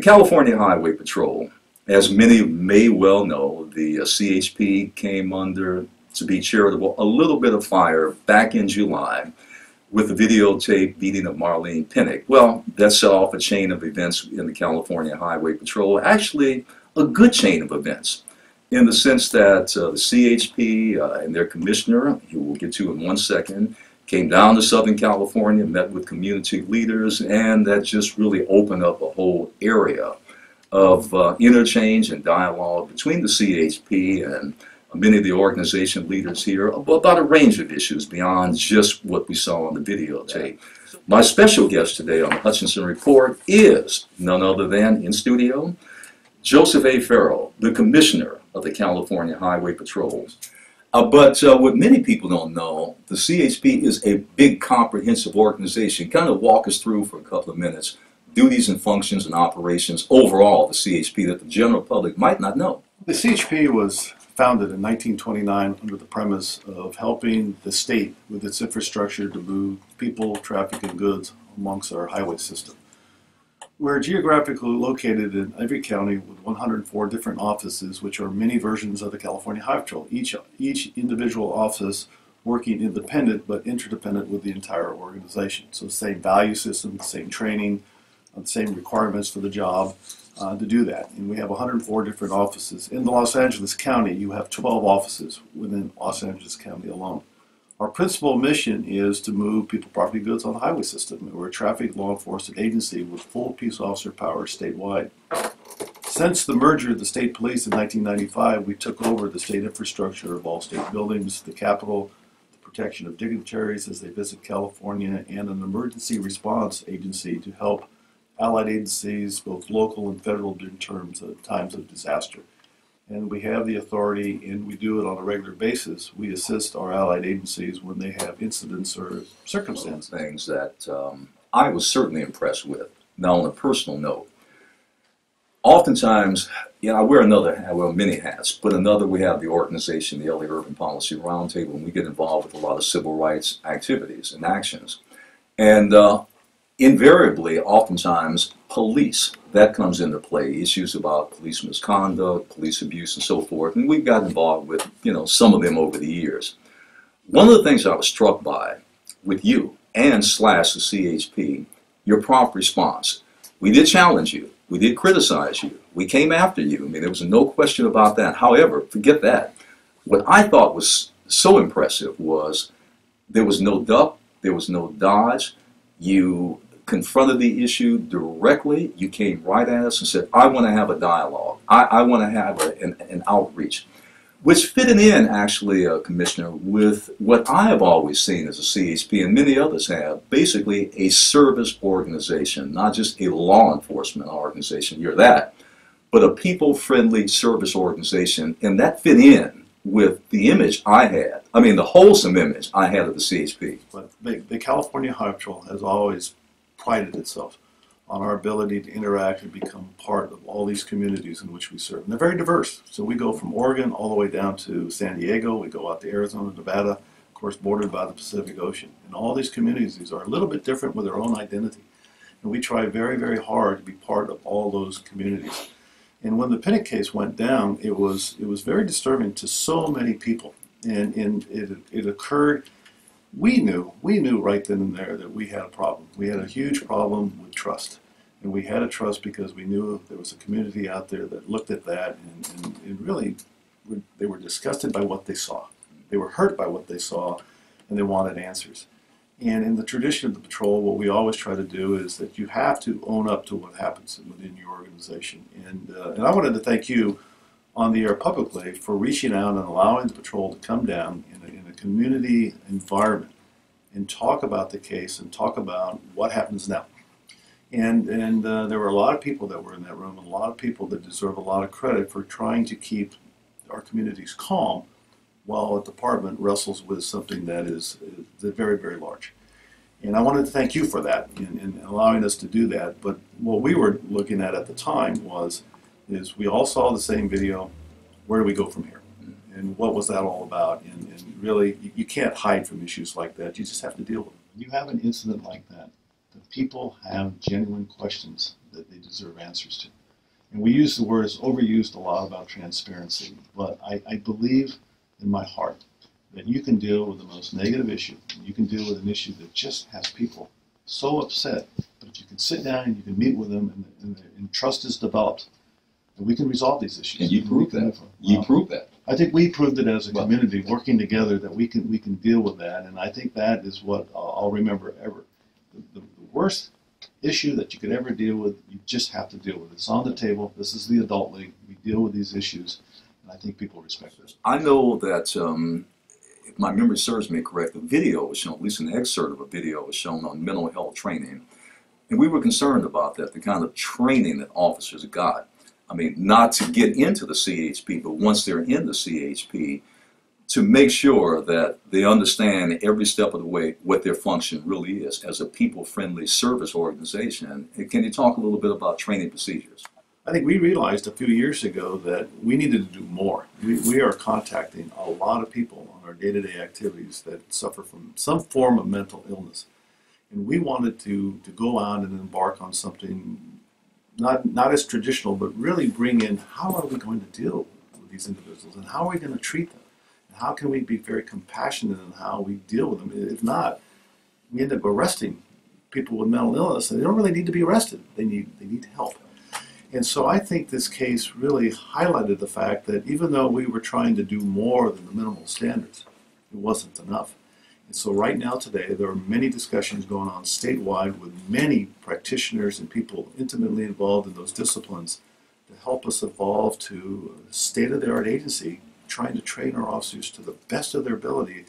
California Highway Patrol, as many may well know, the CHP came under, to be charitable, a little bit of fire back in July with the videotape beating of Marlene Pinnock. Well, that set off a chain of events in the California Highway Patrol, actually a good chain of events, in the sense that the CHP and their commissioner, who we'll get to in 1 second, came down to Southern California, met with community leaders, and that just really opened up a whole area of interchange and dialogue between the CHP and many of the organization leaders here about a range of issues beyond just what we saw on the videotape. My special guest today on the Hutchinson Report is none other than, in studio, Joseph A. Farrow, the Commissioner of the California Highway Patrol. But what many people don't know, the CHP is a big, comprehensive organization. Kind of walk us through for a couple of minutes duties and functions and operations overall of the CHP that the general public might not know. The CHP was founded in 1929 under the premise of helping the state with its infrastructure to move people, traffic, and goods amongst our highway system. We're geographically located in every county with 104 different offices, which are mini versions of the California Highway Patrol. Each individual office working independent but interdependent with the entire organization. So same value system, same training, the same requirements for the job to do that. And we have 104 different offices. In the Los Angeles County, you have 12 offices within Los Angeles County alone. Our principal mission is to move people, property, goods on the highway system. We're a traffic law enforcement agency with full peace officer powers statewide. Since the merger of the state police in 1995, we took over the state infrastructure of all state buildings, the Capitol, the protection of dignitaries as they visit California, and an emergency response agency to help allied agencies, both local and federal, in terms of times of disaster. And we have the authority, and we do it on a regular basis. We assist our allied agencies when they have incidents or circumstances. Things that I was certainly impressed with. Now, on a personal note, oftentimes, I wear many hats, but we have the organization, the LA Urban Policy Roundtable, and we get involved with a lot of civil rights activities and actions. And invariably, oftentimes, police, that comes into play, issues about police misconduct, police abuse, and so forth, and we've got involved with, some of them over the years. One of the things I was struck by with you and / the CHP, your prompt response. We did challenge you. We did criticize you. We came after you. I mean, there was no question about that. However, forget that. What I thought was so impressive was there was no duck, there was no dodge. You confronted the issue directly. You came right at us and said, I want to have a dialogue. I want to have an outreach, which fitted in, actually, Commissioner, with what I have always seen as a CHP, and many others have, basically a service organization, not just a law enforcement organization, you're that, but a people-friendly service organization, and that fit in with the image I had, the wholesome image I had of the CHP. But the California Highway Patrol has always prided itself on our ability to interact and become part of all these communities in which we serve. And they're very diverse. So we go from Oregon all the way down to San Diego. We go out to Arizona, Nevada, of course bordered by the Pacific Ocean. And all these communities are a little bit different with their own identity. And we try very, very hard to be part of all those communities. And when the Pinnock case went down, it was very disturbing to so many people. And it occurred. We knew right then and there that we had a problem. We had a huge problem with trust. And we had a trust because we knew there was a community out there that looked at that and really, they were disgusted by what they saw. They were hurt by what they saw, and they wanted answers. And in the tradition of the patrol, what we always try to do is that you have to own up to what happens within your organization. And I wanted to thank you on the air publicly for reaching out and allowing the patrol to come down in a community environment and talk about the case and talk about what happens now. And there were a lot of people that were in that room, and a lot of people that deserve a lot of credit for trying to keep our communities calm while a department wrestles with something that is very, very large. And I wanted to thank you for that in allowing us to do that. But what we were looking at the time is we all saw the same video. Where do we go from here? And what was that all about? And really, you can't hide from issues like that. You just have to deal with them. When you have an incident like that, the people have genuine questions that they deserve answers to. And we use the word, it's overused a lot about transparency, but I believe in my heart that you can deal with the most negative issue. You can deal with an issue that just has people so upset, but if you can sit down and you can meet with them and trust is developed, that we can resolve these issues. And you proved that. You proved that. I think we proved it as a community, working together, that we can deal with that, and I think that is what I'll remember ever. The worst issue that you could ever deal with, you just have to deal with it. It's on the table. This is the adult league. We deal with these issues, and I think people respect this. I know that, if my memory serves me correct, a video was shown, at least an excerpt of a video was shown on mental health training, and we were concerned about that, the kind of training that officers got. I mean, not to get into the CHP, but once they're in the CHP, to make sure that they understand every step of the way what their function really is as a people-friendly service organization. Can you talk a little bit about training procedures? I think we realized a few years ago that we needed to do more. We are contacting a lot of people on our day-to-day activities that suffer from some form of mental illness. And we wanted to go out and embark on something not as traditional, but really bring in how are we going to deal with these individuals and how are we going to treat them? How can we be very compassionate in how we deal with them? If not, we end up arresting people with mental illness, and they don't really need to be arrested. They need help. And so I think this case really highlighted the fact that even though we were trying to do more than the minimal standards, it wasn't enough. And so right now today, there are many discussions going on statewide with many practitioners and people intimately involved in those disciplines to help us evolve to a state-of-the-art agency trying to train our officers to the best of their ability.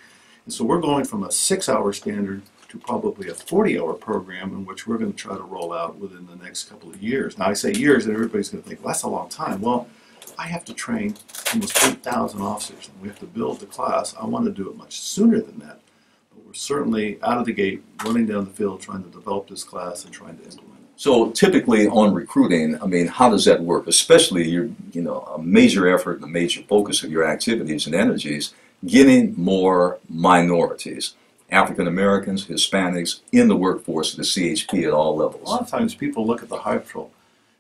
And so we're going from a 6-hour standard to probably a 40-hour program in which we're going to try to roll out within the next couple of years. Now I say years and everybody's going to think, well, that's a long time. Well, I have to train almost 8,000 officers and we have to build the class. I want to do it much sooner than that. But we're certainly out of the gate, running down the field, trying to develop this class and trying to implement it. So typically on recruiting, I mean, how does that work? Especially a major effort and a major focus of your activities and energies, getting more minorities, African Americans, Hispanics, in the workforce of the CHP at all levels. A lot of times people look at the Highway Patrol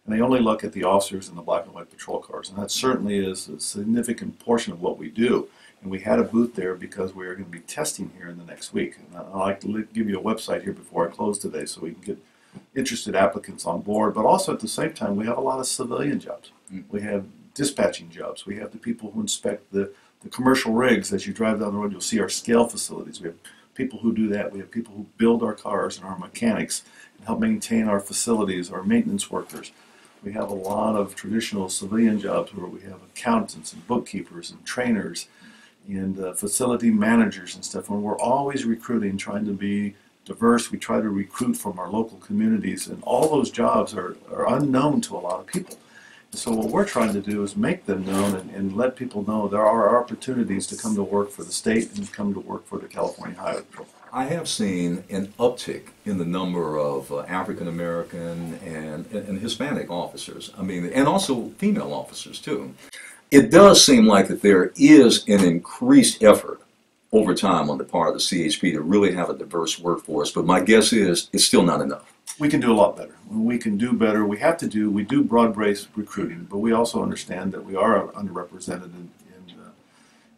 and they only look at the officers in the black and white patrol cars, and that certainly is a significant portion of what we do. And we had a booth there because we're going to be testing here in the next week. And I'd like to give you a website here before I close today so we can get interested applicants on board, but also at the same time we have a lot of civilian jobs. We have dispatching jobs. We have the people who inspect the commercial rigs. As you drive down the road, you'll see our scale facilities. We have people who do that. We have people who build our cars and our mechanics and help maintain our facilities, our maintenance workers. We have a lot of traditional civilian jobs where we have accountants and bookkeepers and trainers and facility managers and stuff, and we're always recruiting, trying to be diverse. We try to recruit from our local communities, and all those jobs are unknown to a lot of people. And so what we're trying to do is make them known and let people know there are opportunities to come to work for the state and come to work for the California Highway Patrol. I have seen an uptick in the number of African American and Hispanic officers. I mean, and also female officers too. It does seem like that there is an increased effort over time on the part of the CHP to really have a diverse workforce, but my guess is it's still not enough. We can do a lot better. We can do better. We do broad-based recruiting, but we also understand that we are underrepresented in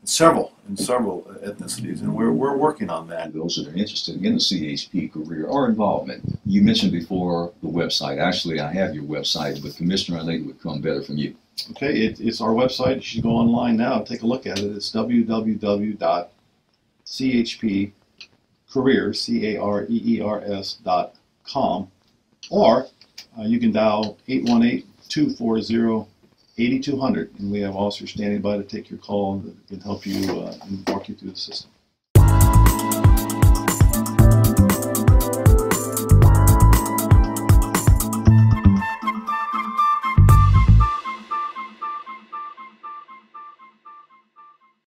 several ethnicities, and we're working on that. Those that are interested in the CHP career or involvement, you mentioned before the website. Actually, I have your website, but Commissioner, I think it would come better from you. Okay, it's our website. You should go online now and take a look at it. It's www.chpcareers, careers.com, or you can dial 818-240-8200, and we have officers standing by to take your call and can help you and walk you through the system.